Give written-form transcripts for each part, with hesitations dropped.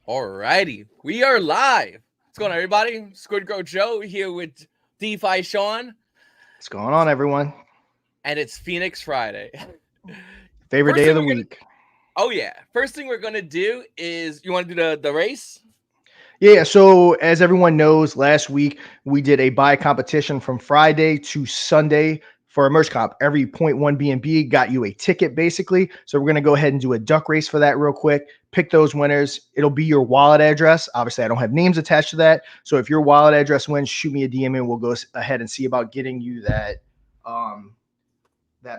Alrighty, we are live. What's going on, everybody? Squidgrow Joe here with DeFi Sean, What's going on, everyone? and it's Phoenix Friday. Favorite First day thing of the we're gonna, week. oh yeah, first thing we're gonna do is you want to do the race? Yeah, so as everyone knows, last week we did a buy competition from Friday to Sunday for a merch comp. Every 0.1 BNB got you a ticket, basically. So we're going to go ahead and do a duck race for that real quick. Pick those winners. It'll be your wallet address. Obviously, I don't have names attached to that. So if your wallet address wins, shoot me a DM and we'll go ahead and see about getting you that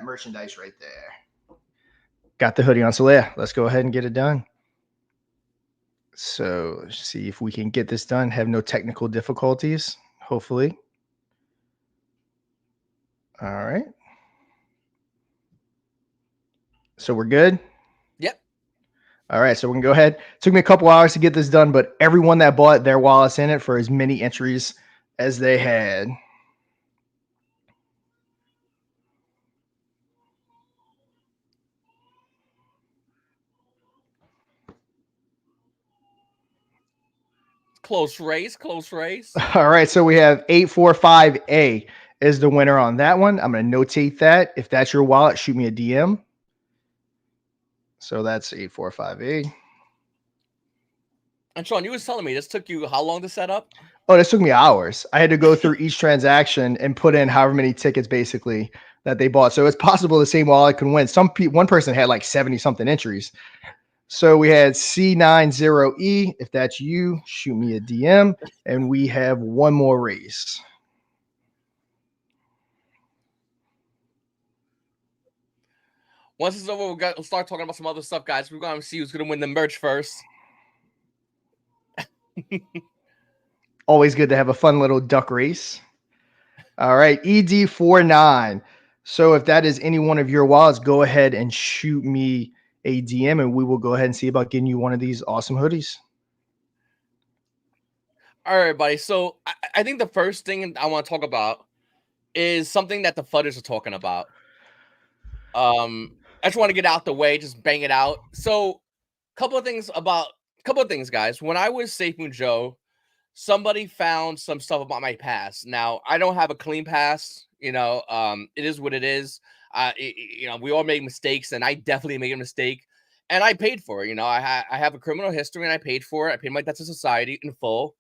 merchandise right there. Got the hoodie on. So yeah, let's go ahead and get it done. So let's see if we can get this done. Have no technical difficulties, hopefully. All right. So we're good. Yep. All right. So we can go ahead. Took me a couple hours to get this done, but everyone that bought their wallets in it for as many entries as they had. Close race, close race. All right. So we have 845A is the winner on that one. I'm going to notate that. If that's your wallet, shoot me a DM. So that's 845A. And Sean, you was telling me this took you how long to set up? Oh, this took me hours. I had to go through each transaction and put in however many tickets basically that they bought. So it's possible the same wallet can win. One person had like 70 something entries. So we had C90E. If that's you, shoot me a DM. And we have one more race. Once it's over, we'll start talking about some other stuff, guys. We're gonna see who's gonna win the merch first. Always good to have a fun little duck race. All right, ED49. So if that is any one of your wallets, go ahead and shoot me a DM and we will go ahead and see about getting you one of these awesome hoodies. All right, everybody. So I think the first thing I want to talk about is something that the fudders are talking about. I just want to get out the way, just bang it out. So, couple of things, guys. When I was safemoon Joe, somebody found some stuff about my past. Now, I don't have a clean past. It is what it is. We all make mistakes, and I definitely made a mistake, and I paid for it. I have a criminal history, and I paid for it. I paid my debt to society in full.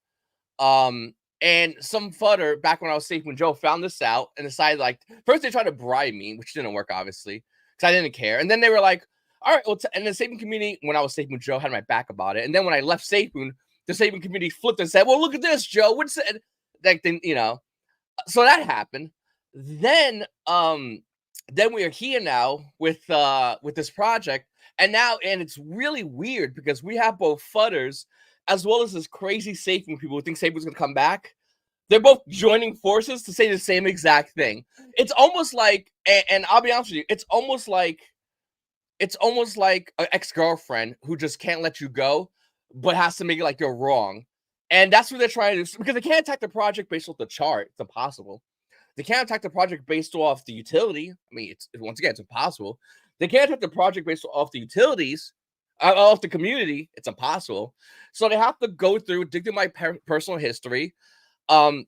And some fudder back when I was safemoon Joe found this out and decided, like, first they tried to bribe me, which didn't work, obviously, because I didn't care. And then they were like, all right, well, and the safemoon community, when I was safemoon Joe, had my back about it. And then when I left safemoon, the safemoon community flipped and said, well, look at this, Joe. What's it? Like, then, so that happened. Then we are here now with this project. And it's really weird because we have both fudders as well as this crazy safemoon people who think safemoon's gonna come back. They're both joining forces to say the same exact thing. It's almost like, and I'll be honest with you, it's almost like an ex-girlfriend who just can't let you go, but has to make it like you're wrong. And that's what they're trying to do, because they can't attack the project based off the chart. It's impossible. They can't attack the project based off the utility. I mean, it's impossible. They can't attack the project based off the utilities, off the community. It's impossible. So they have to go through, dig through my personal history, and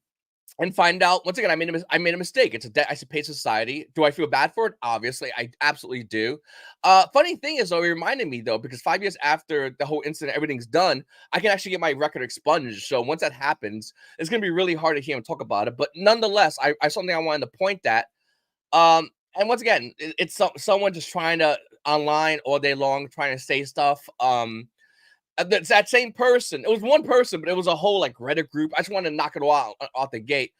find out. Once again, I made a mistake. It's a debt I should pay society. Do I feel bad for it? Obviously, I absolutely do. Funny thing is, though, it reminded me, though, because 5 years after the whole incident, everything's done, I can actually get my record expunged. So once that happens, it's gonna be really hard to hear him talk about it. But nonetheless, I something I wanted to point at. And once again, it's someone just trying to online all day long, trying to say stuff. That same person. It was one person, but it was a whole like Reddit group. I just wanted to knock it all out the gate.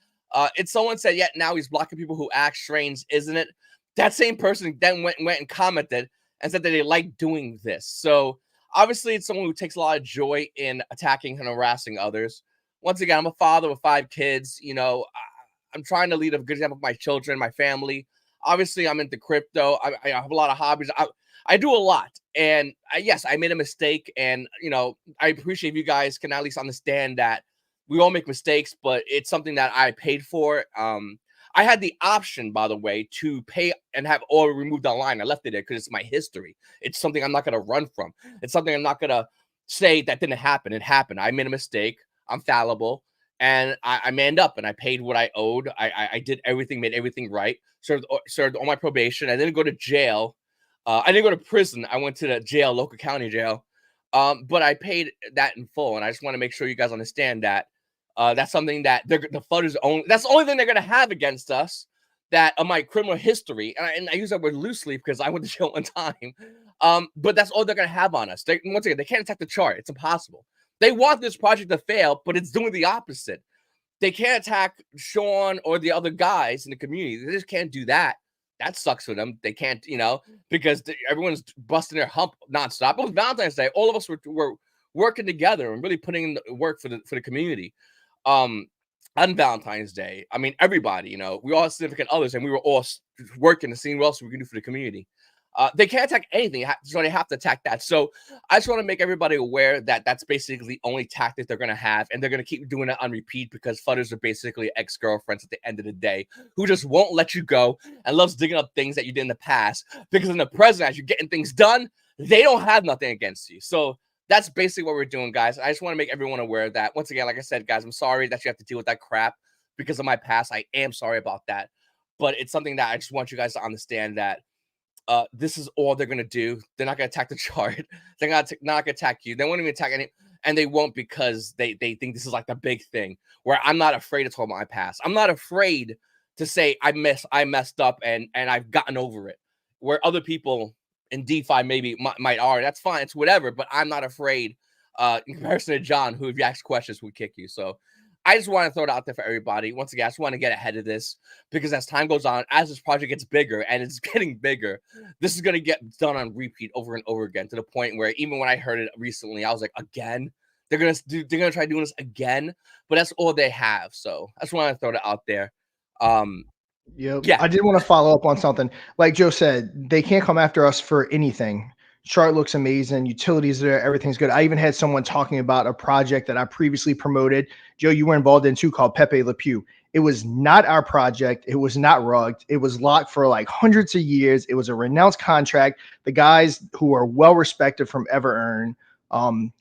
It's someone said, yeah, now he's blocking people who act strange, isn't it? That same person then went and commented and said that they like doing this. So obviously, it's someone who takes a lot of joy in attacking and harassing others. Once again, I'm a father with 5 kids. I'm trying to lead a good example of my children, my family. Obviously, I'm into crypto. I have a lot of hobbies. I do a lot. And yes, I made a mistake. And, I appreciate if you guys can at least understand that we all make mistakes, but it's something that I paid for. I had the option, by the way, to pay and have all removed online. I left it there because it's my history. It's something I'm not going to run from. It's something I'm not going to say that didn't happen. It happened. I made a mistake. I'm fallible. And I manned up and I paid what I owed. I did everything, made everything right. Served all my probation. I didn't go to jail. I didn't go to prison. I went to the jail, local county jail. But I paid that in full. And I just want to make sure you guys understand that that's something that the FUD only. That's the only thing they're gonna have against us. That of my criminal history, and I use that word loosely because I went to jail one time. But that's all they're gonna have on us. Once again, they can't attack the chart. It's impossible. They want this project to fail, but it's doing the opposite. They can't attack Sean or the other guys in the community. They just can't do that. That sucks for them. They can't, because everyone's busting their hump nonstop. It was Valentine's Day. All of us were working together and really putting in the work for the community. On Valentine's Day, I mean, everybody, we all have significant others, and we were all working to see what else we can do for the community. They can't attack anything, so they have to attack that. So I just want to make everybody aware that that's basically the only tactic they're going to have, and they're going to keep doing it on repeat because fudders are basically ex-girlfriends at the end of the day who just won't let you go and loves digging up things that you did in the past because in the present, as you're getting things done, they don't have nothing against you. So that's basically what we're doing, guys. I just want to make everyone aware of that. Once again, like I said, guys, I'm sorry that you have to deal with that crap because of my past. I am sorry about that, but it's something that I just want you guys to understand that this is all they're gonna do. They're not gonna attack the chart. They're not gonna attack you. They won't even attack any, and they won't because they think this is like the big thing. Where I'm not afraid to talk about my past. I'm not afraid to say I messed up and I've gotten over it. Where other people in DeFi maybe might are. That's fine. It's whatever. But I'm not afraid. In comparison to John, who if you ask questions would kick you. So I just want to throw it out there for everybody. Once again, I just want to get ahead of this because as time goes on, as this project gets bigger and it's getting bigger, this is going to get done on repeat over and over again to the point where even when I heard it recently, I was like, again, they're going to try doing this again, but that's all they have. So I just want to throw it out there. Yep. Yeah. I did want to follow up on something. Like Joe said, they can't come after us for anything. Chart looks amazing. Utilities there. Everything's good. I even had someone talking about a project that I previously promoted. Joe, you were involved in too, called Pepe Le Pew. It was not our project. It was not rugged. It was locked for like hundreds of years. It was a renounced contract. The guys who are well respected from EverEarn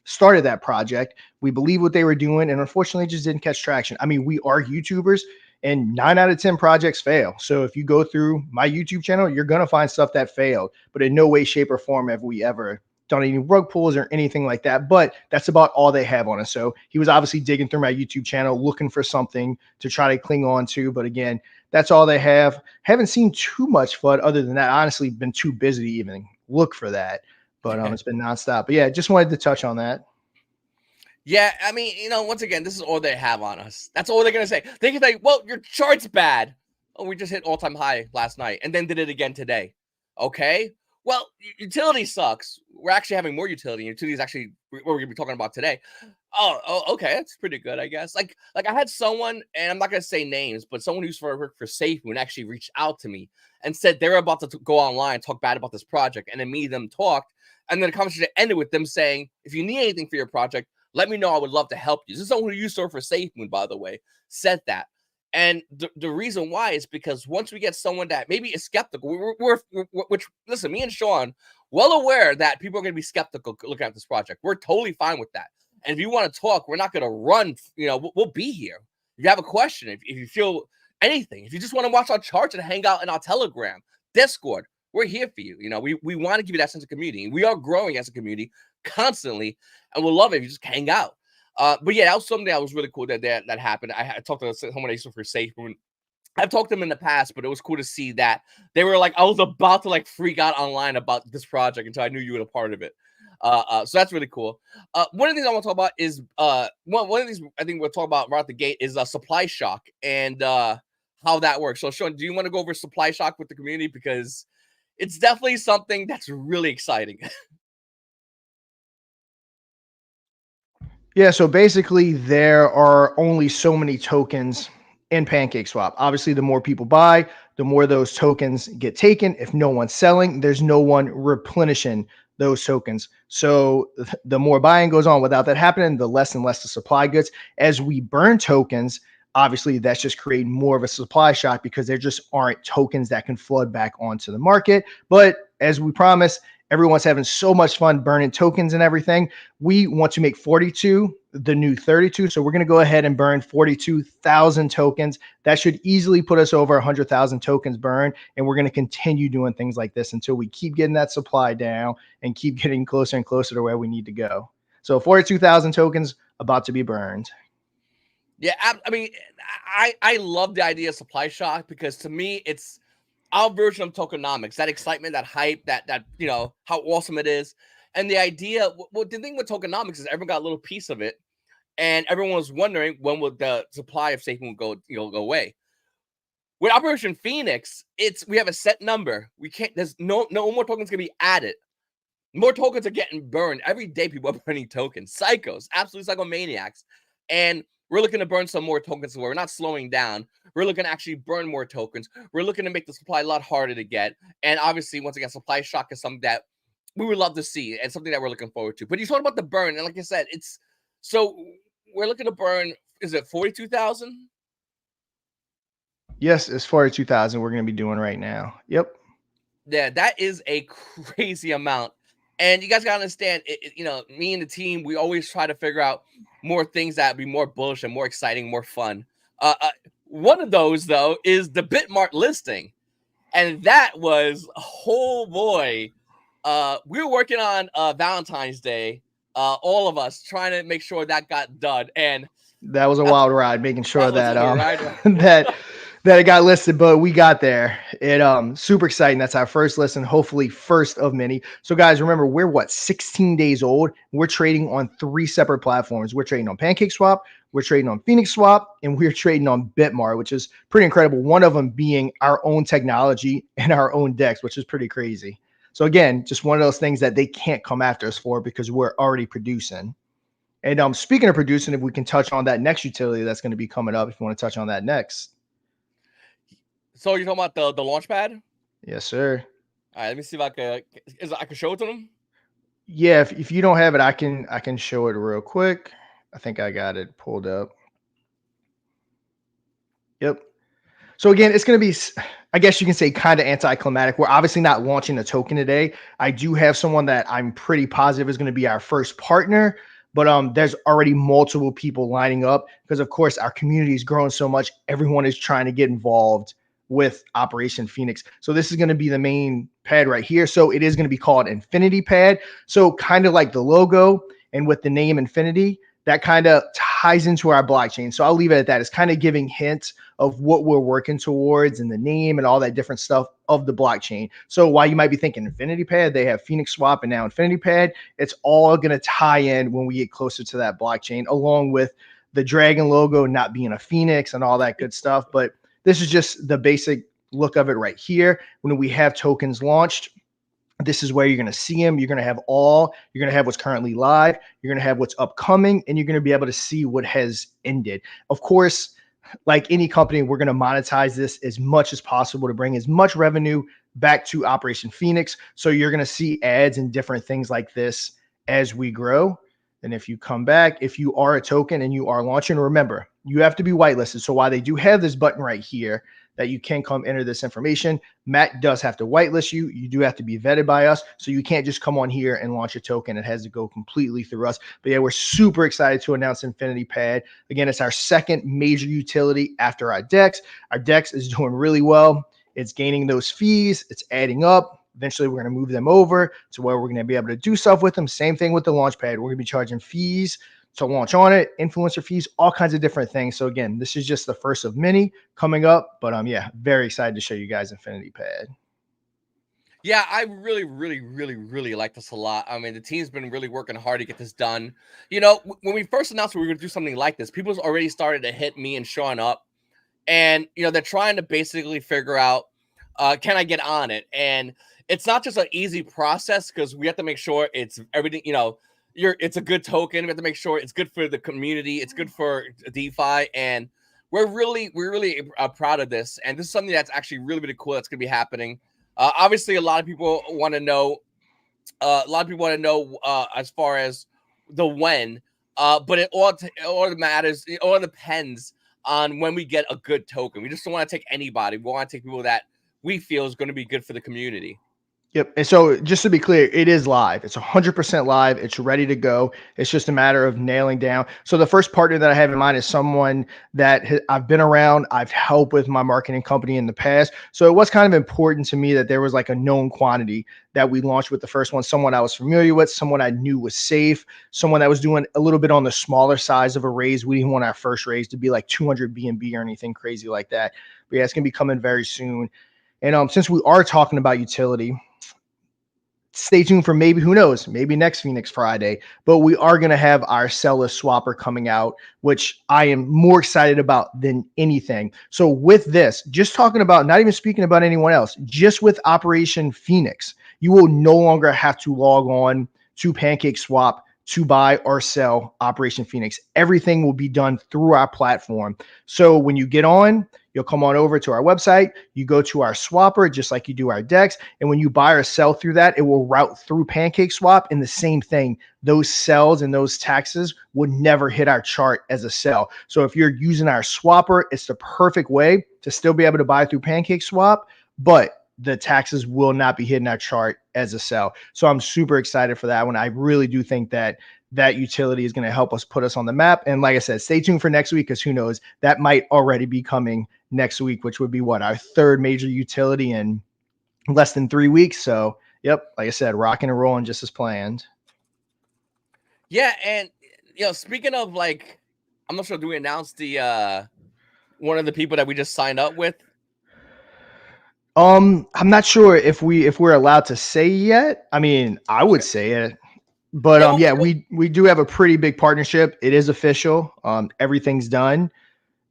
started that project. We believe what they were doing, and unfortunately, just didn't catch traction. I mean, we are YouTubers. And 9 out of 10 projects fail. So if you go through my YouTube channel, you're going to find stuff that failed. But in no way, shape, or form have we ever done any rug pulls or anything like that. But that's about all they have on us. So he was obviously digging through my YouTube channel, looking for something to try to cling on to. But again, that's all they have. Haven't seen too much FUD other than that. Honestly, been too busy to even look for that. But it's been nonstop. But yeah, just wanted to touch on that. Yeah, I mean, once again, this is all they have on us. That's all they're going to say. They can say, well, your chart's bad. Oh, we just hit all-time high last night and then did it again today. Okay. Well, utility sucks. We're actually having more utility. Utility is actually what we're going to be talking about today. Oh, okay. That's pretty good, I guess. Like I had someone, and I'm not going to say names, but someone who's for SafeMoon actually reached out to me and said they were about to go online and talk bad about this project. And then me and them talked. And then the conversation ended with them saying, if you need anything for your project, let me know. I would love to help you. This is someone who used to work for SafeMoon, by the way, said that. And the reason why is because once we get someone that maybe is skeptical, which, listen, me and Sean, well aware that people are going to be skeptical looking at this project. We're totally fine with that. And if you want to talk, we're not going to run. We'll be here. If you have a question, if you feel anything, if you just want to watch our charts and hang out in our Telegram, Discord, we're here for you. We want to give you that sense of community. We are growing as a community constantly, and we'll love it if you just hang out. But yeah, that was something that was really cool that happened. I talked to someone that used to for SafeMoon. I've talked to them in the past, but it was cool to see that they were like, I was about to like freak out online about this project until I knew you were a part of it. So that's really cool. One of the things I want to talk about is one of these I think we'll talk about right out the gate is supply shock and how that works. So Sean, do you want to go over supply shock with the community, because it's definitely something that's really exciting. Yeah, so basically there are only so many tokens in PancakeSwap. Obviously, the more people buy, the more those tokens get taken. If no one's selling, there's no one replenishing those tokens. So the more buying goes on without that happening, the less and less the supply gets. As we burn tokens, obviously that's just creating more of a supply shock because there just aren't tokens that can flood back onto the market. But as we promised, Everyone's having so much fun burning tokens and everything. We want to make 42 the new 32. So we're going to go ahead and burn 42,000 tokens. That should easily put us over 100,000 tokens burned. And we're going to continue doing things like this until we keep getting that supply down and keep getting closer and closer to where we need to go. So 42,000 tokens about to be burned. Yeah, I mean, I love the idea of supply shock because to me, it's our version of tokenomics. That excitement, that hype, that how awesome it is, and the idea. Well, the thing with tokenomics is everyone got a little piece of it, and everyone was wondering when would the supply of SafeMoon go away. With Operation Phoenix, we have a set number. We can't. There's no more tokens gonna be added. More tokens are getting burned every day. People are burning tokens. Psychos, absolute psychomaniacs, and we're looking to burn some more tokens. Where we're not slowing down. We're looking to actually burn more tokens. We're looking to make the supply a lot harder to get. And obviously, once again, supply shock is something that we would love to see and something that we're looking forward to. But you talked about the burn, and like I said, it's so we're looking to burn. Is it 42,000? Yes, it's 42,000 we're going to be doing right now. Yep. Yeah, that is a crazy amount. And you guys gotta understand, me and the team, we always try to figure out more things that be more bullish and more exciting, more fun. One of those though is the Bitmart listing, and that was oh boy. We were working on Valentine's Day, all of us trying to make sure that got done, and That was a wild ride, making sure that was that a ride. that it got listed, but we got there. It super exciting. That's our first listen, hopefully first of many. So guys, remember we're 16 days old. We're trading on 3 separate platforms. We're trading on PancakeSwap, we're trading on Phoenix Swap, and we're trading on Bitmart, which is pretty incredible. One of them being our own technology and our own DEX, which is pretty crazy. So again, just one of those things that they can't come after us for because we're already producing. And speaking of producing, if we can touch on that next utility that's going to be coming up, if you want to touch on that next. So you're talking about the launch pad? Yes, sir. All right, let me see if I can show it to them. Yeah, if you don't have it, I can show it real quick. I think I got it pulled up. Yep. So again, it's going to be, I guess you can say, kind of anticlimactic. We're obviously not launching a token today. I do have someone that I'm pretty positive is going to be our first partner, but there's already multiple people lining up because, of course, our community is growing so much. Everyone is trying to get involved with Operation Phoenix. So this is going to be the main pad right here. So it is going to be called Infinity Pad. So kind of like the logo and with the name Infinity, that kind of ties into our blockchain. So I'll leave it at that. It's kind of giving hints of what we're working towards and the name and all that different stuff of the blockchain. So while you might be thinking Infinity Pad, they have Phoenix Swap and now Infinity Pad, it's all going to tie in when we get closer to that blockchain, along with the dragon logo not being a phoenix and all that good stuff. But this is just the basic look of it right here. When we have tokens launched, this is where you're going to see them. You're going to have you're going to have what's currently live. You're going to have what's upcoming, and you're going to be able to see what has ended. Of course, like any company, we're going to monetize this as much as possible to bring as much revenue back to Operation Phoenix. So you're going to see ads and different things like this as we grow. And if you come back, if you are a token and you are launching, remember, you have to be whitelisted. So while they do have this button right here that you can come enter this information, Matt does have to whitelist you. You do have to be vetted by us. So you can't just come on here and launch a token. It has to go completely through us. But yeah, we're super excited to announce Infinity Pad. Again, it's our second major utility after our DEX. Our DEX is doing really well. It's gaining those fees. It's adding up. Eventually, we're going to move them over to where we're going to be able to do stuff with them. Same thing with the Launchpad. We're going to be charging fees to launch on it, influencer fees, all kinds of different things. So again, this is just the first of many coming up. But yeah, very excited to show you guys Infinity Pad. Yeah, I really, really, really, really like this a lot. I mean, the team's been really working hard to get this done. When we first announced we were going to do something like this, people's already started to hit me and Sean up. And, they're trying to basically figure out, can I get on it? And it's not just an easy process because we have to make sure it's everything, it's a good token. We have to make sure it's good for the community. It's good for DeFi. And we're really proud of this. And this is something that's actually really, really cool that's going to be happening. Obviously, a lot of people want to know. As far as the when, but it all matters. It all depends on when we get a good token. We just don't want to take anybody. We want to take people that we feel is going to be good for the community. Yep. And so just to be clear, it is live. It's 100% live. It's ready to go. It's just a matter of nailing down. So the first partner that I have in mind is someone that I've been around. I've helped with my marketing company in the past. So it was kind of important to me that there was like a known quantity that we launched with the first one, someone I was familiar with, someone I knew was safe, someone that was doing a little bit on the smaller size of a raise. We didn't want our first raise to be like 200 BNB or anything crazy like that. But yeah, it's going to be coming very soon. And since we are talking about utility, stay tuned for maybe, who knows, maybe next Phoenix Friday, but we are going to have our seller swapper coming out, which I am more excited about than anything. So with this, just talking about, not even speaking about anyone else, just with Operation Phoenix, you will no longer have to log on to Pancake Swap to buy or sell Operation Phoenix. Everything will be done through our platform. So when you get on, you'll come on over to our website, you go to our swapper, just like you do our decks. And when you buy or sell through that, it will route through Pancake Swap. And the same thing, those sells and those taxes would never hit our chart as a sell. So if you're using our swapper, it's the perfect way to still be able to buy through Pancake Swap, but the taxes will not be hitting our chart as a sell. So I'm super excited for that one. I really do think that that utility is going to help us put us on the map. And like I said, stay tuned for next week, because who knows, that might already be coming next week, which would be what, our third major utility in less than 3 weeks. So yep, like I said, rocking and rolling just as planned. Yeah, and speaking of, like, I'm not sure, do we announce the one of the people that we just signed up with? I'm not sure if we're allowed to say yet. I mean, I would Okay. say it. But Yeah, well, yeah, we do have a pretty big partnership. It is official. Everything's done.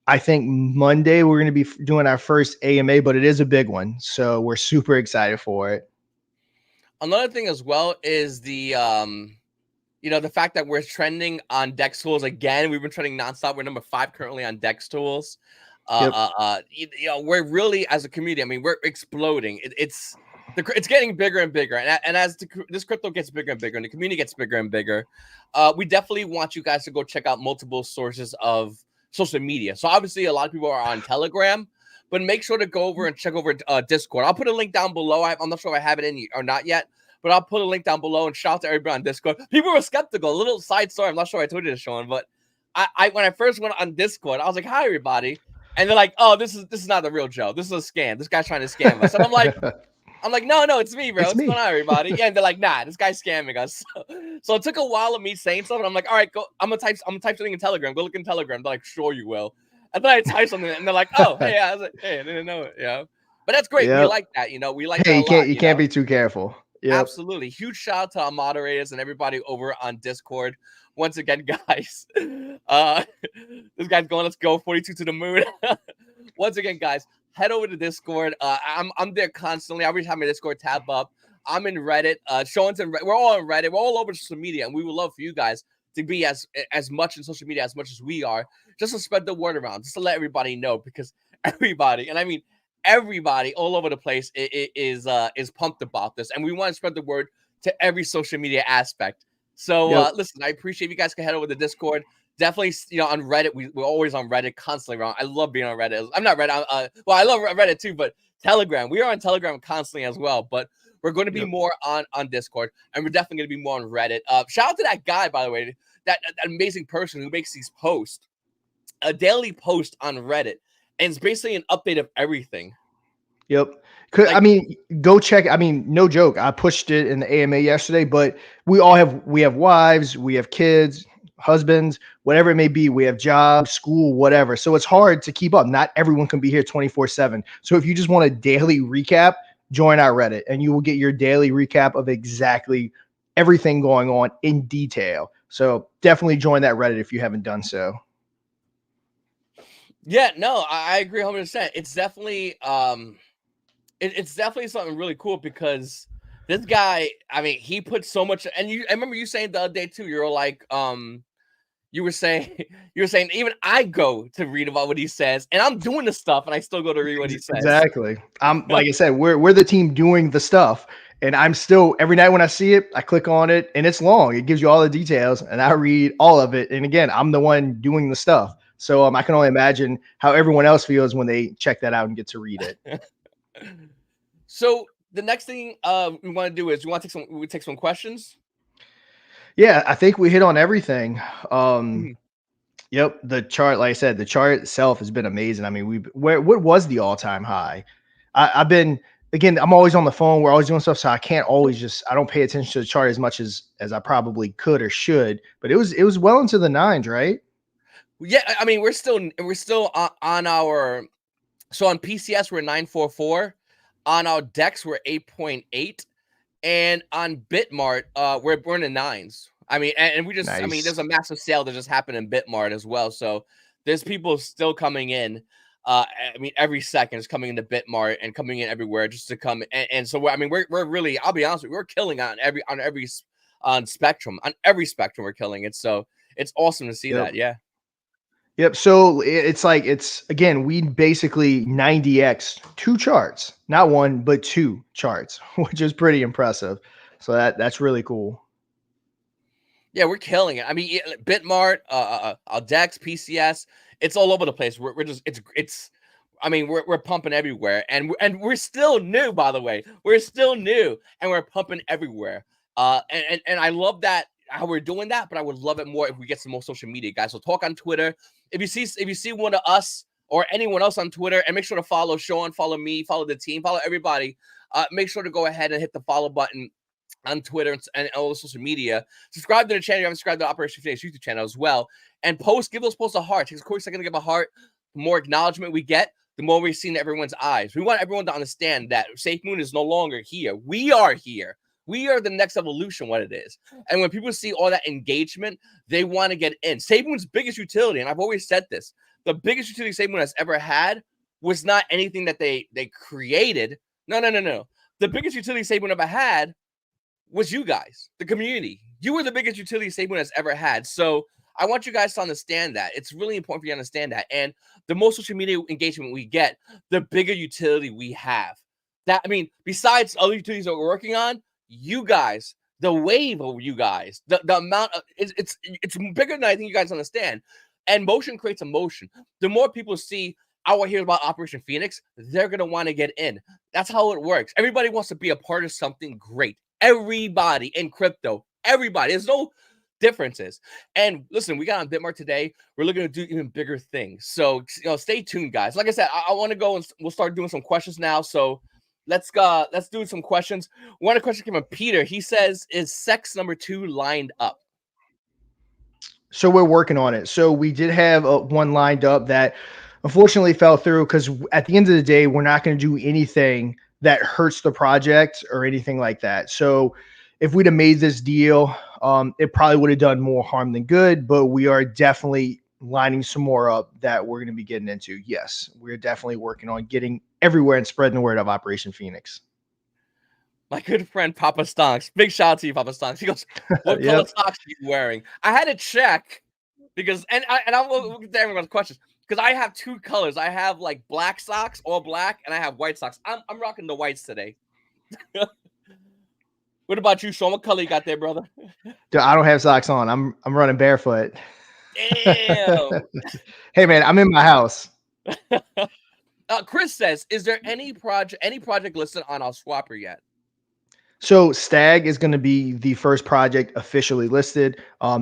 I think Monday we're going to be doing our first AMA, but it is a big one, so we're super excited for it. another thing as well is the fact that we're trending on Dex Tools again. We've been trending nonstop. We're number 5 currently on Dex Tools. Yep. We're really, as a community, I mean, we're exploding. It's getting bigger and bigger, and as this crypto gets bigger and bigger, and the community gets bigger and bigger, we definitely want you guys to go check out multiple sources of social media. So obviously, a lot of people are on Telegram, but make sure to go over and check over Discord. I'll put a link down below. I'm not sure if I have it in or not yet, but I'll put a link down below, and shout out to everybody on Discord. People were skeptical. A little side story. I'm not sure I told you this, Sean, but I when I first went on Discord, I was like, "Hi, everybody," and they're like, "Oh, this is not the real Joe. This is a scam. This guy's trying to scam us." And I'm like, no, it's me, bro. It's What's me. going on, everybody? Yeah, and they're like, nah, this guy's scamming us. So it took a while of me saying something. I'm like, all right, go. I'm gonna type something in Telegram. Go look in Telegram. They're like, sure, you will. And then I type something, and they're like, oh, hey, yeah. I was like, hey, I didn't know it. Yeah, but that's great. We Yep. like that. We like that Hey, a lot. you can't be too careful. Yep. Absolutely. Huge shout out to our moderators and everybody over on Discord. Once again, guys, uh, this guy's going, let's go 42 to the moon. Once again, guys, head over to Discord. I'm there constantly. I always have my Discord tab up. I'm in Reddit. Sean's in we're all on Reddit. We're all over social media, and we would love for you guys to be as much in social media as much as we are, just to spread the word around, just to let everybody know, because everybody, and I mean everybody all over the place is pumped about this, and we want to spread the word to every social media aspect. So Yep. listen, I appreciate if you guys can head over to Discord. Definitely, on Reddit, we're always on Reddit, constantly around. I love being on Reddit. I'm not Reddit. Well, I love Reddit too, but Telegram. We are on Telegram constantly as well. But we're going to be Yep. more on Discord, and we're definitely going to be more on Reddit. Shout out to that guy, by the way, that amazing person who makes these posts, a daily post on Reddit, and it's basically an update of everything. Yep. I Like, mean, go check. I mean, no joke. I pushed it in the AMA yesterday, but we have wives, we have kids, husbands, whatever it may be. We have jobs, school, whatever. So it's hard to keep up. Not everyone can be here 24/7. So if you just want a daily recap, join our Reddit and you will get your daily recap of exactly everything going on in detail. So definitely join that Reddit if you haven't done so. yeah, no, I agree 100%. It's definitely it's definitely something really cool, because this guy, I mean, he put so much. And I remember you saying the other day too, you were like, you were saying even I go to read about what he says, and I'm doing the stuff, and I still go to read what he says. Exactly. I'm like I said, we're the team doing the stuff. And I'm still, every night when I see it, I click on it and it's long. It gives you all the details and I read all of it. And again, I'm the one doing the stuff. So I can only imagine how everyone else feels when they check that out and get to read it. So the next thing we want to do is we take some questions. Yeah, I think we hit on everything. Um, Mhm. Yep, the chart, like I said, the chart itself has been amazing. I mean, what was the all-time high? I've been again, I'm always on the phone. We're always doing stuff, so I can't always just I don't pay attention to the chart as much as I probably could or should. But it was well into the nines, right? Yeah, I mean we're still on our so on PCS we're 944, on our Dex we're 8.8, and on Bitmart we're in the nines. I mean, and we just I mean Nice. there's a massive sale that just happened in Bitmart as well, so there's people still coming in. I mean, every second is coming into Bitmart and coming in everywhere just to come. And so, I mean, we're really, I'll be honest with you, we're killing on every spectrum, we're killing it. So it's awesome to see Yep. that. Yeah. Yep. So it's like it's again, we basically 90x two charts, not one, but two charts, which is pretty impressive. So that's really cool. Yeah, we're killing it. I mean, Bitmart, Dex, PCS, it's all over the place. We're just it's. I mean, we're pumping everywhere, and we're still new. By the way, we're still new, and we're pumping everywhere. And I love that how we're doing that, but I would love it more if we get some more social media guys. So talk on Twitter. If you see one of us or anyone else on Twitter, and make sure to follow Sean, follow me, follow the team, follow everybody. Make sure to go ahead and hit the follow button on Twitter and all the social media. Subscribe to the channel. You haven't subscribed to the Operation Phoenix YouTube channel as well. And give those posts a heart. It takes a quick second to give a heart. The more acknowledgement we get, the more we're seeing everyone's eyes. We want everyone to understand that SafeMoon is no longer here. We are here. We are the next evolution, what it is. And when people see all that engagement, they want to get in. SafeMoon's biggest utility, and I've always said this, the biggest utility SafeMoon has ever had was not anything that they created. No. The biggest utility SafeMoon ever had was you guys, the community. You were the biggest utility SafeMoon has ever had. So I want you guys to understand that. It's really important for you to understand that. And the more social media engagement we get, the bigger utility we have. That I mean, besides other utilities that we're working on, you guys, the wave of you guys, the amount of it's bigger than I think you guys understand. And motion creates emotion. The more people see our hear about Operation Phoenix, they're gonna want to get in. That's how it works. Everybody wants to be a part of something great. Everybody in crypto, everybody. There's no differences. And listen, we got on Bitmart today. We're looking to do even bigger things. So stay tuned, guys. Like I said, I want to go and we'll start doing some questions now. So let's do some questions. One question came from Peter. He says, "Is sex number 2 lined up?" So we're working on it. So we did have one lined up that unfortunately fell through because at the end of the day, we're not going to do anything that hurts the project or anything like that. So if we'd have made this deal, it probably would have done more harm than good. But we are definitely lining some more up that we're going to be getting into. Yes, we're definitely working on getting everywhere and spreading the word of Operation Phoenix. My good friend Papa Stonks. Big shout out to you, Papa Stonks. He goes, "What color Yep. socks are you wearing?" I had to check because, we'll get to everyone's questions because I have two colors. I have like black socks, all black, and I have white socks. I'm rocking the whites today. What about you, Sean? What color you got there, brother? Dude, I don't have socks on. I'm running barefoot. Damn. Hey man, I'm in my house. Chris says, "Is there any project listed on our swapper yet?" So Stag is going to be the first project officially listed.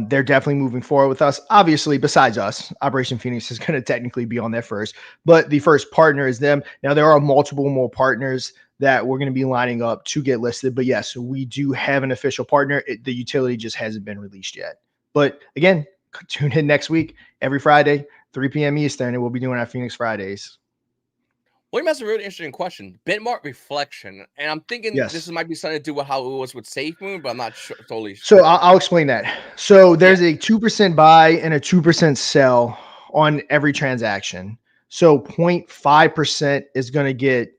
They're definitely moving forward with us. Obviously, besides us, Operation Phoenix is going to technically be on there first, but the first partner is them. Now there are multiple more partners that we're going to be lining up to get listed. But yes, we do have an official partner. The utility just hasn't been released yet. But again, tune in next week, every Friday, 3 p.m. Eastern, and we'll be doing our Phoenix Fridays. William has a really interesting question. Bitmart reflection, and I'm thinking Yes. might be something to do with how it was with SafeMoon, but I'm not sure, totally So sure. I'll explain that. So Yeah. there's a 2% buy and a 2% sell on every transaction. So 0.5% is going to get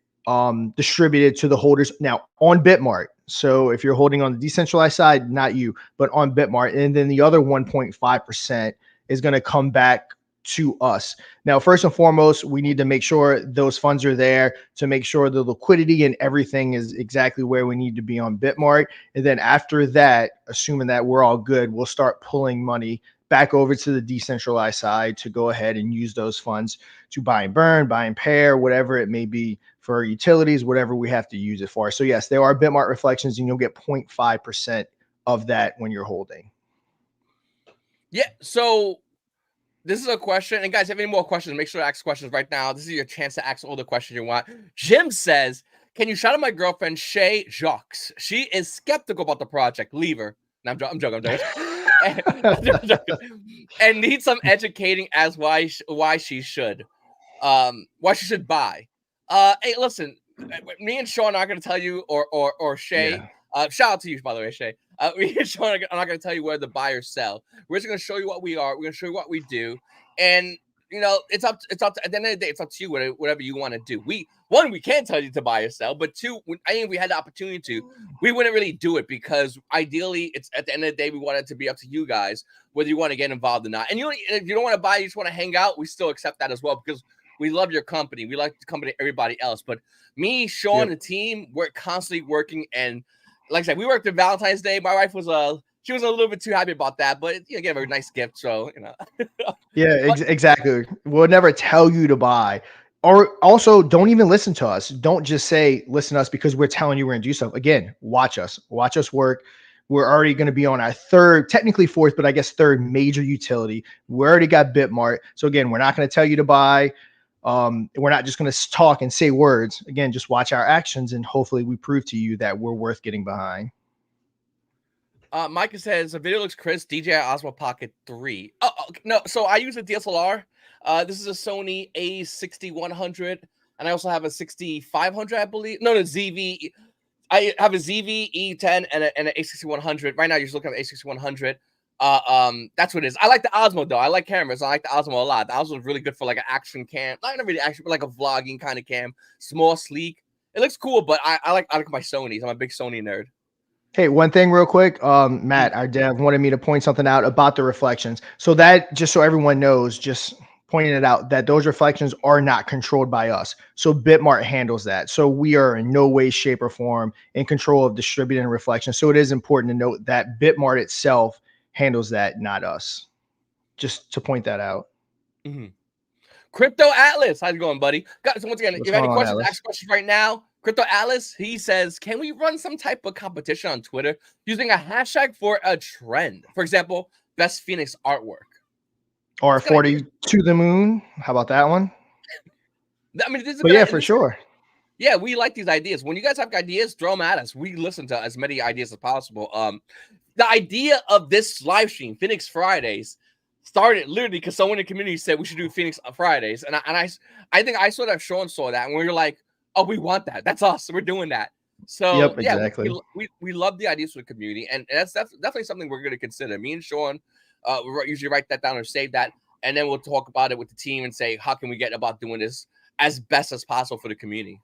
distributed to the holders now on Bitmart. So if you're holding on the decentralized side, not you, but on Bitmart, and then the other 1.5% is going to come back to us. Now, first and foremost, we need to make sure those funds are there to make sure the liquidity and everything is exactly where we need to be on Bitmart. And then after that, assuming that we're all good, we'll start pulling money back over to the decentralized side to go ahead and use those funds to buy and burn, buy and pair, whatever it may be for utilities, whatever we have to use it for. So yes, there are Bitmart reflections, and you'll get 0.5% of that when you're holding. Yeah. So this is a question, and guys, if you have any more questions, make sure to ask questions right now. This is your chance to ask all the questions you want. Jim says, "Can you shout out my girlfriend Shay Jacques? She is skeptical about the project. Leave her." No, I'm joking. And needs some educating as why she should buy. Hey, listen, me and Sean are not going to tell you, or Shay. Yeah. Shout out to you, by the way, Shay. Me and Sean are not going to tell you where the buyers sell. We're just going to show you what we are. We're going to show you what we do, and it's up. It's up to, at the end of the day, it's up to you. Whatever you want to do. We can't tell you to buy or sell, but two, I think if we had the opportunity to, we wouldn't really do it, because ideally, it's at the end of the day, we want it to be up to you guys whether you want to get involved or not. And if you don't want to buy, you just want to hang out, we still accept that as well, because we love your company. We like the company of everybody else. But me, Sean, the team, we're constantly working. And like I said, we worked on Valentine's Day. My wife was she was a little bit too happy about that, but gave her a nice gift. So Yeah, exactly. We'll never tell you to buy. Or also, don't even listen to us. Don't just say listen to us because we're telling you we're gonna do stuff. Again, watch us work. We're already going to be on our third, technically fourth, but I guess third major utility. We already got Bitmart. So again, we're not going to tell you to buy. We're not just going to talk and say words. Again, just watch our actions, and hopefully we prove to you that we're worth getting behind. Micah says the video looks crisp. DJI Osmo Pocket 3. Oh, no. So I use a DSLR. This is a Sony A6100, and I also have a 6500, I believe. No, ZV. I have a ZV E10 and an A6100. Right now, you're just looking at the A6100. That's what it is. I like the Osmo though. I like cameras. I like the Osmo a lot. The Osmo is really good for like an action cam, not really action, but like a vlogging kind of cam. Small, sleek. It looks cool, but I like my Sonys. I'm a big Sony nerd. Hey, one thing real quick. Matt, our dev wanted me to point something out about the reflections. So that, just so everyone knows, just pointing it out, that those reflections are not controlled by us. So Bitmart handles that. So we are in no way, shape, or form in control of distributing reflections. So it is important to note that Bitmart itself handles that, not us. Just to point that out. Mm-hmm. Crypto Atlas, how's it going, buddy? Guys, once again, if you have any questions, ask questions right now. Crypto Atlas, he says, can we run some type of competition on Twitter using a hashtag for a trend? For example, best Phoenix artwork. Or 40 to the moon. How about that one? I mean, this is yeah, for sure. Yeah, we like these ideas. When you guys have ideas, throw them at us. We listen to as many ideas as possible. The idea of this live stream, Phoenix Fridays, started literally because someone in the community said we should do Phoenix Fridays, and I think I saw that Sean saw that, and we were like, oh, we want that. That's us. We're doing that. So yep, exactly. we love the ideas for the community, and that's definitely something we're going to consider. Me and Sean, we usually write that down or save that, and then we'll talk about it with the team and say how can we get about doing this as best as possible for the community.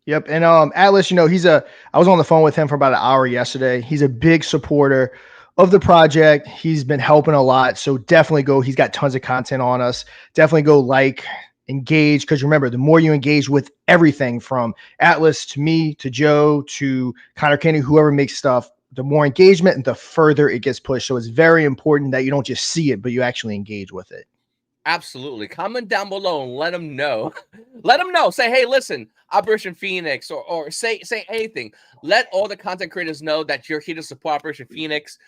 Yep. And Atlas, I was on the phone with him for about an hour yesterday. He's a big supporter of the project. He's been helping a lot. So definitely go. He's got tons of content on us. Definitely go engage. Because remember, the more you engage with everything from Atlas to me to Joe to Connor Kenny, whoever makes stuff, the more engagement and the further it gets pushed. So it's very important that you don't just see it, but you actually engage with it. Absolutely. Comment down below and let them know. Let them know. Say, hey, listen, Operation Phoenix, or say anything. Let all the content creators know that you're here to support Operation Phoenix.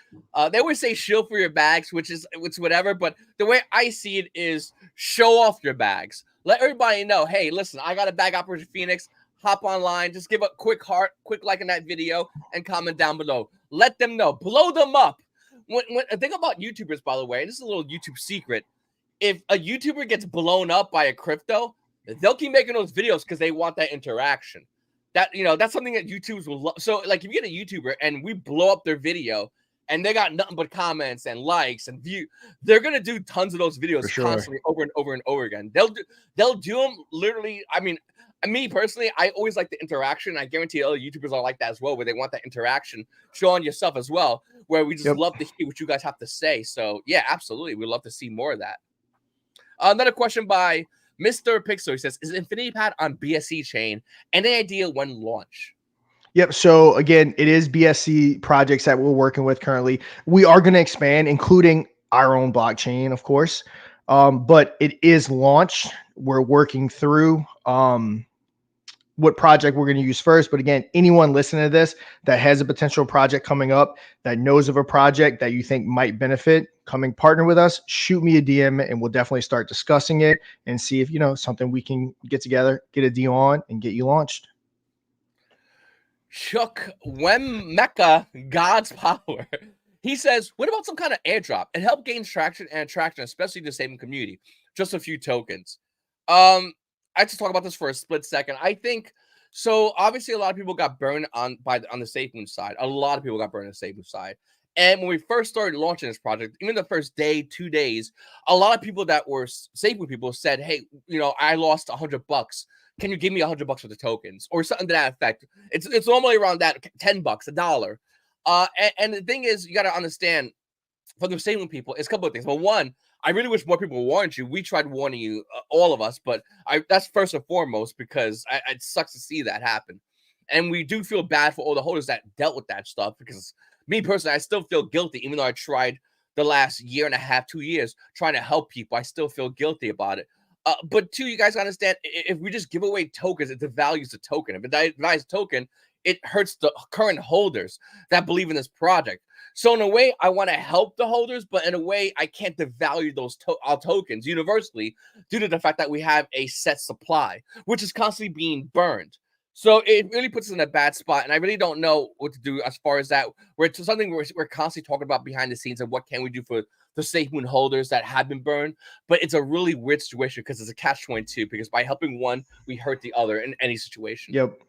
They always say shield for your bags, which is whatever, but the way I see it is show off your bags. Let everybody know, hey, listen, I got a bag, Operation Phoenix. Hop online, just give a quick heart, quick like in that video, and comment down below. Let them know. Blow them up. When think about YouTubers, by the way, this is a little YouTube secret. If a YouTuber gets blown up by a crypto, they'll keep making those videos because they want that interaction. That's something that YouTubers will love. So, like, if you get a YouTuber and we blow up their video and they got nothing but comments and likes and view, they're gonna do tons of those videos constantly over and over and over again. They'll do them literally. I mean, me personally, I always like the interaction. I guarantee other YouTubers are like that as well, where they want that interaction. Sean, yourself as well, where we just love to hear what you guys have to say. So, yeah, absolutely, we'd love to see more of that. Another question by Mr. Pixel. He says, is InfinityPad on BSC chain? Any idea when launch? Yep. So again, it is BSC projects that we're working with currently. We are going to expand, including our own blockchain, of course. But it is launched. We're working through what project we're going to use first. But again, anyone listening to this that has a potential project coming up, that knows of a project that you think might benefit coming partner with us, shoot me a DM and we'll definitely start discussing it and see if, something we can get together, get a deal on and get you launched. Chuck Wem Mecca, God's power. He says, what about some kind of airdrop? It helped gain traction, especially the saving community. Just a few tokens. I have to talk about this for a split second. I think so. Obviously, a lot of people got burned on the safemoon side. A lot of people got burned on the safemoon side. And when we first started launching this project, even the first day, 2 days, a lot of people that were safemoon people said, "Hey, I lost $100. Can you give me $100 for the tokens or something to that effect?" It's normally around that $10, $1. And the thing is, you got to understand from the same people, it's a couple of things. But one, I really wish more people warned you. We tried warning you, all of us, but that's first and foremost because it sucks to see that happen. And we do feel bad for all the holders that dealt with that stuff because me personally, I still feel guilty, even though I tried the last year and a half, 2 years trying to help people. I still feel guilty about it. But two, you guys understand, if we just give away tokens, it devalues the token. If it devalues the token, it hurts the current holders that believe in this project. So in a way, I want to help the holders, but in a way, I can't devalue those our tokens universally due to the fact that we have a set supply, which is constantly being burned. So it really puts us in a bad spot, and I really don't know what to do as far as that. It's something we're constantly talking about behind the scenes and what can we do for the safemoon holders that have been burned. But it's a really weird situation because it's a catch-22 because by helping one, we hurt the other in any situation. Yep.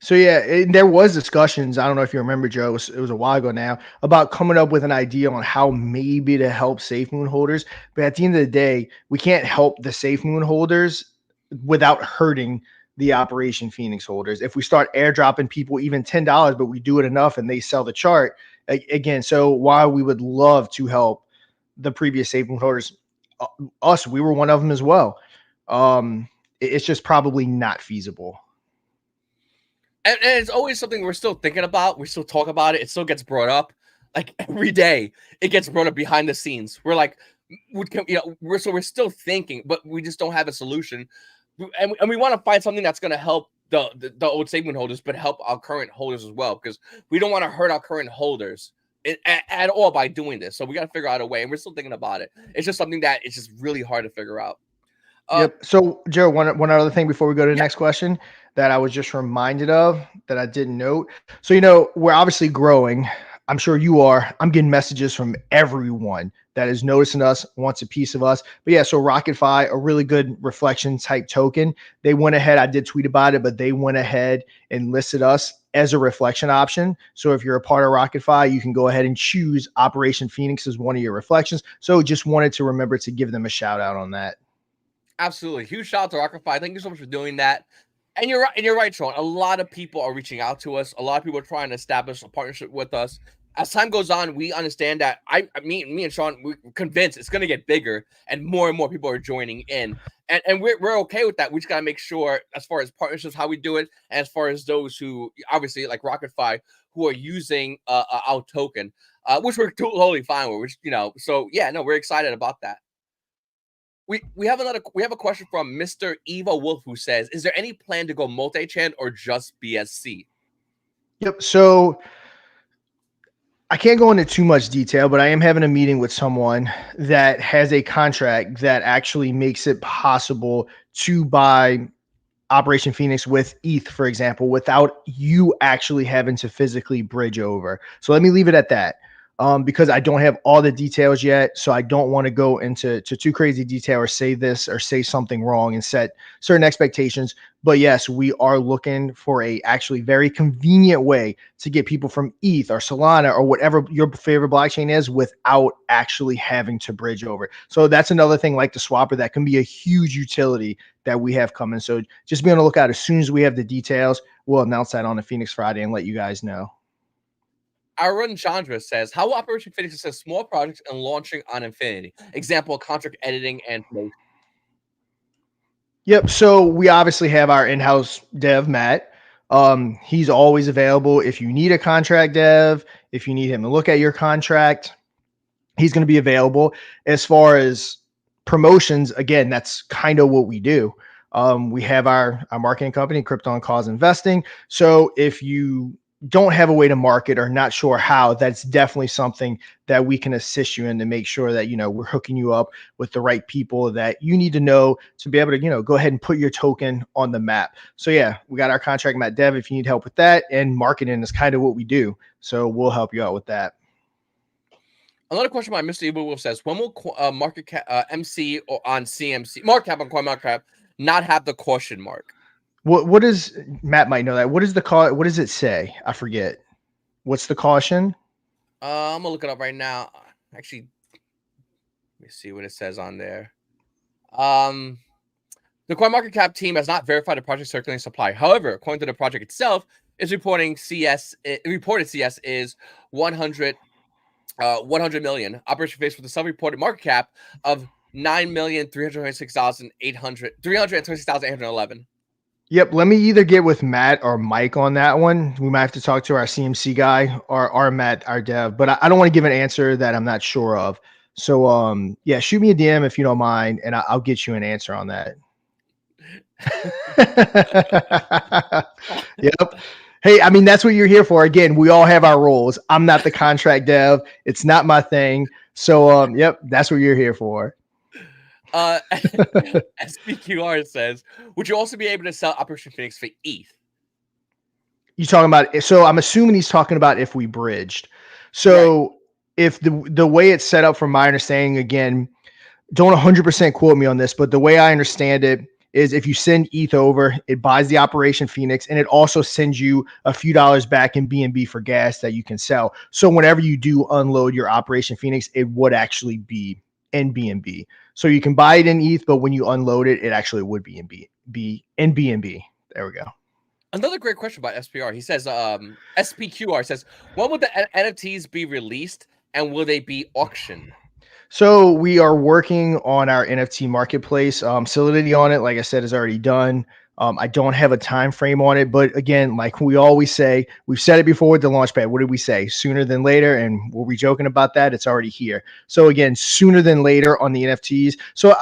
So yeah, there was discussions. I don't know if you remember, Joe. It was a while ago now about coming up with an idea on how maybe to help safemoon holders. But at the end of the day, we can't help the safemoon holders without hurting the Operation Phoenix holders. If we start airdropping people even $10, but we do it enough and they sell the chart again. So while we would love to help the previous safemoon holders, us, we were one of them as well. It's just probably not feasible. And it's always something we're still thinking about. We still talk about it. It still gets brought up. Like every day, it gets brought up behind the scenes. We're like, we're still thinking, but we just don't have a solution. And we want to find something that's going to help the old safemoon holders, but help our current holders as well, because we don't want to hurt our current holders at all by doing this. So we got to figure out a way, and we're still thinking about it. It's just something that it's just really hard to figure out. Yep. So, Joe, one other thing before we go to the next question that I was just reminded of that I didn't note. So, we're obviously growing. I'm sure you are. I'm getting messages from everyone that is noticing us, wants a piece of us. But yeah, so RocketFi, a really good reflection type token. They went ahead. I did tweet about it, but they went ahead and listed us as a reflection option. So if you're a part of RocketFi, you can go ahead and choose Operation Phoenix as one of your reflections. So just wanted to remember to give them a shout out on that. Absolutely. Huge shout out to RocketFi. Thank you so much for doing that. And you're right. And you're right, Sean. A lot of people are reaching out to us. A lot of people are trying to establish a partnership with us. As time goes on, we understand that me and Sean, we're convinced it's going to get bigger and more people are joining in. And we're okay with that. We just got to make sure as far as partnerships, how we do it, and as far as those who obviously like RocketFi who are using our token, which we're totally fine with, so yeah, no, we're excited about that. We have a question from Mr. Eva Wolf who says, is there any plan to go multi-chain or just BSC? Yep. So I can't go into too much detail, but I am having a meeting with someone that has a contract that actually makes it possible to buy Operation Phoenix with ETH, for example, without you actually having to physically bridge over. So let me leave it at that. Because I don't have all the details yet. So I don't want to go into too crazy detail or say this or say something wrong and set certain expectations. But yes, we are looking for a actually very convenient way to get people from ETH or Solana or whatever your favorite blockchain is without actually having to bridge over. So that's another thing like the swapper that can be a huge utility that we have coming. So just be on the lookout. As soon as we have the details, we'll announce that on the Phoenix Friday and let you guys know. Arun Chandra says, how will Operation Phoenix assist small projects and launching on Infinity? Example, contract editing and promotion. Yep. So we obviously have our in-house dev, Matt. He's always available. If you need a contract dev, if you need him to look at your contract, he's going to be available. As far as promotions, again, that's kind of what we do. We have our marketing company, Krypton Cause Investing. So if you don't have a way to market or not sure how, that's definitely something that we can assist you in to make sure that, we're hooking you up with the right people that you need to know to be able to, go ahead and put your token on the map. So yeah, we got our contract Matt Dev if you need help with that, and marketing is kind of what we do. So we'll help you out with that. Another question by Mr. Evil Wolf says, when will market cap, MC or on CMC, market cap on CoinMarketCap not have the question mark? What is, Matt might know that. What is the call? What does it say? I forget. What's the caution? I'm gonna look it up right now. Actually, let me see what it says on there. The CoinMarketCap team has not verified the project circulating supply. However, according to the project itself, is reporting reported CS is 100 million. Operation face with a self-reported market cap of 9,326,811. Yep. Let me either get with Matt or Mike on that one. We might have to talk to our CMC guy or our Matt, our dev, but I don't want to give an answer that I'm not sure of. So, yeah, shoot me a DM if you don't mind, and I'll get you an answer on that. Yep. Hey, I mean, that's what you're here for. Again, we all have our roles. I'm not the contract dev. It's not my thing. So, yep, that's what you're here for. SPQR says, would you also be able to sell Operation Phoenix for ETH? You talking about? So I'm assuming he's talking about if we bridged. So right. If the way it's set up, from my understanding, again, don't 100% quote me on this, but the way I understand it is if you send ETH over, it buys the Operation Phoenix, and it also sends you a few dollars back in BNB for gas that you can sell. So whenever you do unload your Operation Phoenix, it would actually be in BNB. So you can buy it in ETH, but when you unload it, it actually would be in BNB. There we go. Another great question about SPR. He says, SPQR says, when will the NFTs be released and will they be auctioned? So we are working on our NFT marketplace. Solidity on it, like I said, is already done. I don't have a time frame on it, but again, like we always say, we've said it before with the launchpad. What did we say? Sooner than later, and were we joking about that? It's already here. So again, sooner than later on the NFTs. So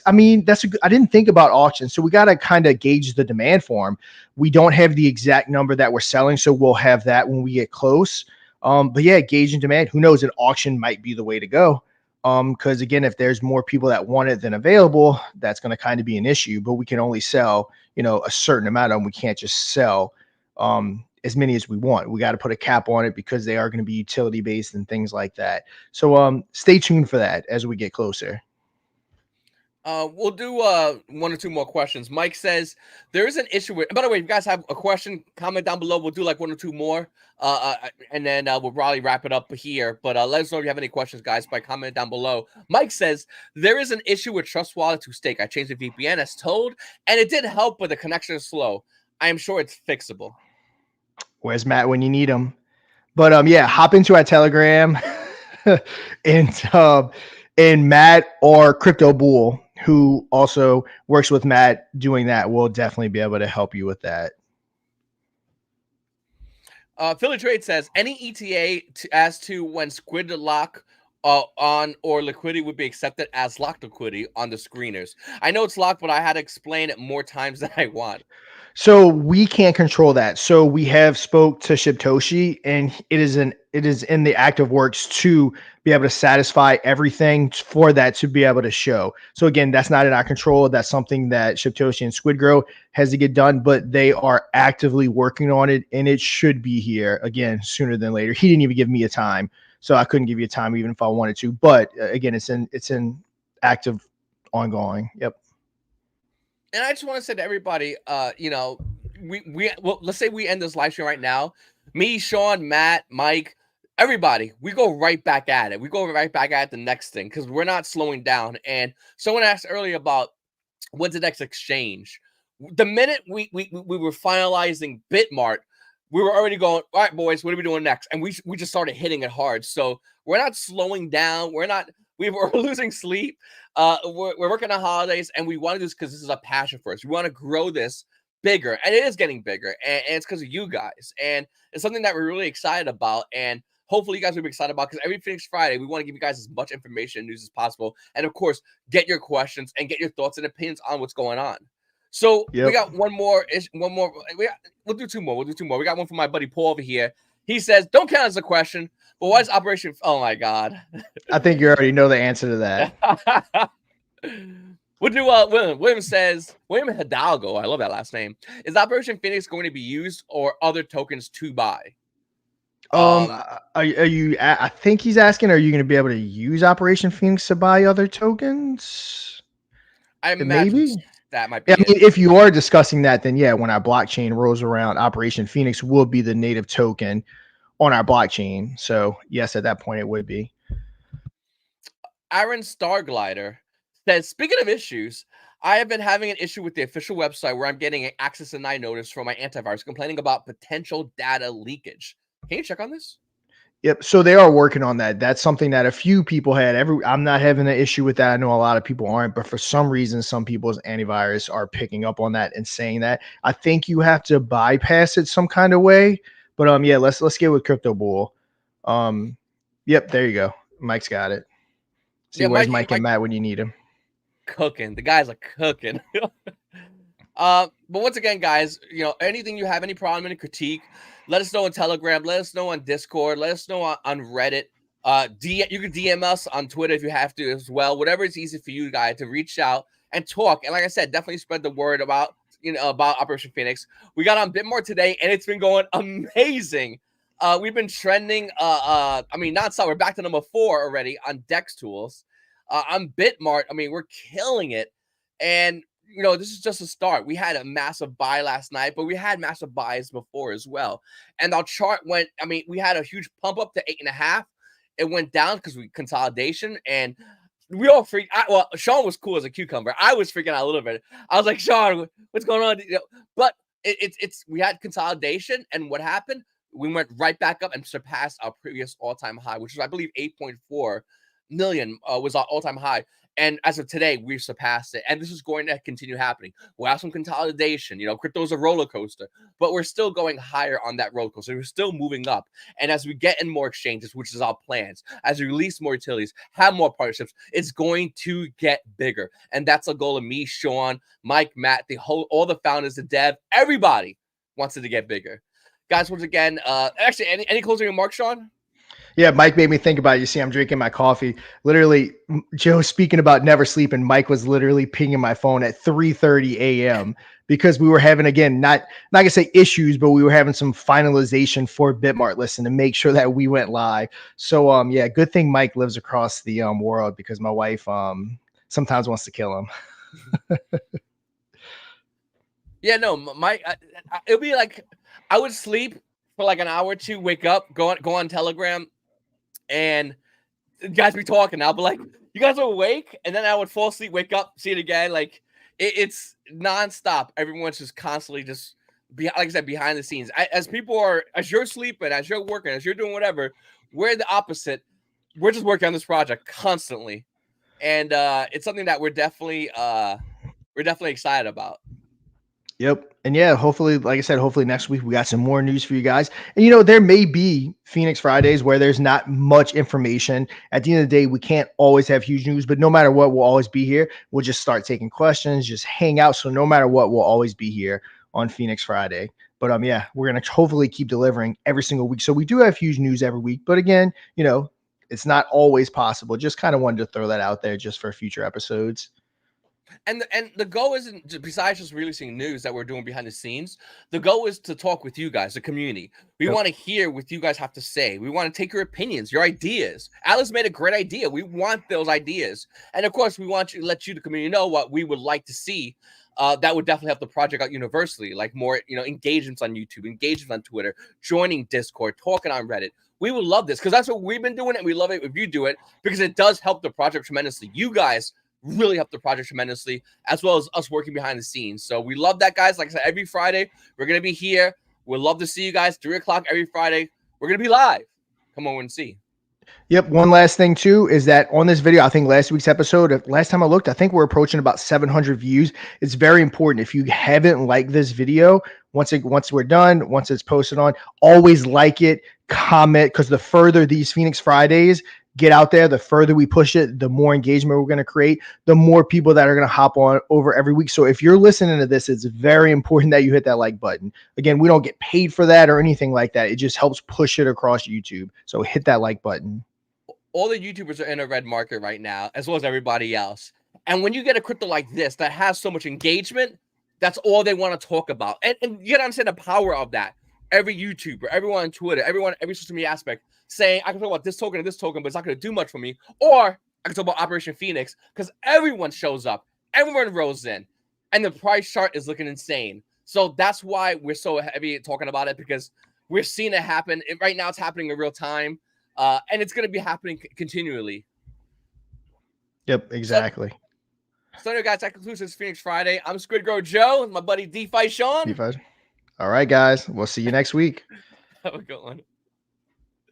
I mean, I didn't think about auctions, so we got to kind of gauge the demand for them. We don't have the exact number that we're selling, so we'll have that when we get close. But yeah, gauging demand. Who knows? An auction might be the way to go. Because again, if there's more people that want it than available, that's going to kind of be an issue. But we can only sell, a certain amount of them. We can't just sell as many as we want. We got to put a cap on it because they are going to be utility based and things like that. So stay tuned for that as we get closer. We'll do one or two more questions. Mike says there is an issue with. By the way, if you guys have a question, comment down below. We'll do like one or two more, and then we'll probably wrap it up here. But let us know if you have any questions, guys, by comment down below. Mike says there is an issue with Trust Wallet to stake. I changed the VPN as told, and it did help, but the connection is slow. I am sure it's fixable. Where's Matt when you need him? But yeah, hop into our Telegram and Matt or Crypto Bull, who also works with Matt doing that, will definitely be able to help you with that. Philly Trade says any ETA as to when squid lock on or liquidity would be accepted as locked liquidity on the screeners. I know it's locked, but I had to explain it more times than I want. So we can't control that. So we have spoke to Shibtoshi, and it is in the active works to be able to satisfy everything for that to be able to show. So again, that's not in our control. That's something that Shibtoshi and squidgrow has to get done, but they are actively working on it, and it should be here again sooner than later. He didn't even give me a time, so I couldn't give you a time even if I wanted to. But again, it's in active, ongoing. Yep. And I just want to say to everybody, well, let's say we end this live stream right now. Me, Sean, Matt, Mike, everybody, we go right back at it. We go right back at the next thing because we're not slowing down. And someone asked earlier about when's the next exchange. The minute we were finalizing Bitmart, we were already going, all right, boys, what are we doing next? And we just started hitting it hard. So we're not slowing down. We're losing sleep. We're working on holidays, and we want to do this because this is a passion for us. We want to grow this bigger, and it is getting bigger, and it's because of you guys. And it's something that we're really excited about, and hopefully you guys will be excited about because every Phoenix Friday, we want to give you guys as much information and news as possible. And of course, get your questions and get your thoughts and opinions on what's going on. So we Yep. got one more. We'll do two more. We'll do two more. We got one from my buddy Paul over here. He says, "Don't count as a question, but what is Operation?" Oh my God. I think you already know the answer to that. We'll do William Hidalgo. I love that last name. Is Operation Phoenix going to be used or other tokens to buy? Are you? I think he's asking, are you going to be able to use Operation Phoenix to buy other tokens? I imagine Maybe. that might be I mean, it. if you are discussing that, then yeah, when our blockchain rolls around, Operation Phoenix will be the native token on our blockchain. So yes, at that point it would be. Aaron Starglider says, "Speaking of issues, I have been having an issue with the official website where I'm getting an access denied notice from my antivirus complaining about potential data leakage. Can you check on this?" Yep. So they are working on that. That's something that a few people had. I'm not having an issue with that. I know a lot of people aren't, but for some reason, some people's antivirus are picking up on that and saying that. I think you have to bypass it some kind of way. But yeah, let's get with Crypto Bull. Yep, there you go. Mike's got it. See, Yeah, where's Mike and Matt when you need him? Cooking. The guys are cooking. But once again, guys, anything you have, any problem, any critique, let us know on Telegram, let us know on Discord, let us know on Reddit. You can DM us on Twitter if you have to as well. Whatever is easy for you guys to reach out and talk. And like I said, definitely spread the word about Operation Phoenix. We got on Bitmart today, and it's been going amazing. We've been trending. Nonstop. We're back to number 4 already on Dex Tools. On Bitmart, we're killing it, and this is just a start. We had a massive buy last night, but we had massive buys before as well. And our chart went, we had a huge pump up to 8.5. It went down because we consolidation, and we all freaked out. Well, Sean was cool as a cucumber. I was freaking out a little bit. I was like, Sean, what's going on? But we had consolidation, and what happened? We went right back up and surpassed our previous all-time high, which was, I believe, 8.4 million was our all-time high. And as of today, we've surpassed it. And this is going to continue happening. We'll have some consolidation. Crypto's a roller coaster, but we're still going higher on that roller coaster. We're still moving up. And as we get in more exchanges, which is our plans, as we release more utilities, have more partnerships, it's going to get bigger. And that's a goal of me, Sean, Mike, Matt, all the founders, the dev, everybody wants it to get bigger. Guys, once again, actually, any closing remarks, Sean? Yeah, Mike made me think about it. You see, I'm drinking my coffee. Literally, Joe speaking about never sleeping. Mike was literally pinging my phone at 3:30 a.m. because we were having, again, not gonna say issues, but we were having some finalization for Bitmart Listen to make sure that we went live. So yeah, good thing Mike lives across the world, because my wife sometimes wants to kill him. Yeah, no, Mike, it'll be like I would sleep for like an hour or two, wake up, go on Telegram, and guys be talking. I'll be like, "You guys are awake?" And then I would fall asleep, wake up, see it again. Like it's nonstop. Everyone's just constantly just like I said, behind the scenes. As you're sleeping, as you're working, as you're doing whatever, we're the opposite. We're just working on this project constantly, and it's something that we're definitely excited about. Yep. And yeah, hopefully, like I said, hopefully next week we got some more news for you guys. And there may be Phoenix Fridays where there's not much information. At the end of the day, we can't always have huge news, but no matter what, we'll always be here. We'll just start taking questions, just hang out. So no matter what, we'll always be here on Phoenix Friday. But yeah, we're gonna hopefully keep delivering every single week. So we do have huge news every week. But again, it's not always possible. Just kind of wanted to throw that out there just for future episodes. And the goal isn't, besides just releasing news that we're doing behind the scenes, the goal is to talk with you guys, the community. We want to hear what you guys have to say. We want to take your opinions, your ideas. Alice made a great idea. We want those ideas. And of course, we want to let you, the community, know what we would like to see. That would definitely help the project out universally, like more, engagements on YouTube, engagements on Twitter, joining Discord, talking on Reddit. We would love this because that's what we've been doing, and we love it if you do it because it does help the project tremendously. You guys really help the project tremendously, as well as us working behind the scenes. So we love that, guys. Like I said, every Friday, we're going to be here. We'd love to see you guys, 3 o'clock every Friday. We're going to be live. Come on and see. Yep. One last thing too is that on this video, I think last week's episode, last time I looked, I think we're approaching about 700 views. It's very important. If you haven't liked this video, once we're done, once it's posted on, always like it, comment, because the further these Phoenix Fridays get out there. The further we push it, the more engagement we're going to create, the more people that are going to hop on over every week. So if you're listening to this, it's very important that you hit that like button. Again, we don't get paid for that or anything like that. It just helps push it across YouTube. So hit that like button. All the YouTubers are in a red market right now, as well as everybody else. And when you get a crypto like this that has so much engagement, that's all they want to talk about. And you gotta understand the power of that. Every YouTuber, everyone on Twitter, every social media aspect saying, I can talk about this token and this token, but it's not going to do much for me. Or I can talk about Operation Phoenix because everyone shows up, everyone rolls in, and the price chart is looking insane. So that's why we're so heavy talking about it, because we're seeing it happen. Right now, it's happening in real time. And it's going to be happening continually. Yep, exactly. So anyway, guys, that concludes this Phoenix Friday. I'm Squidgrow Joe, my buddy DeFi Sean. DeFi. All right, guys. We'll see you next week. Have a good one.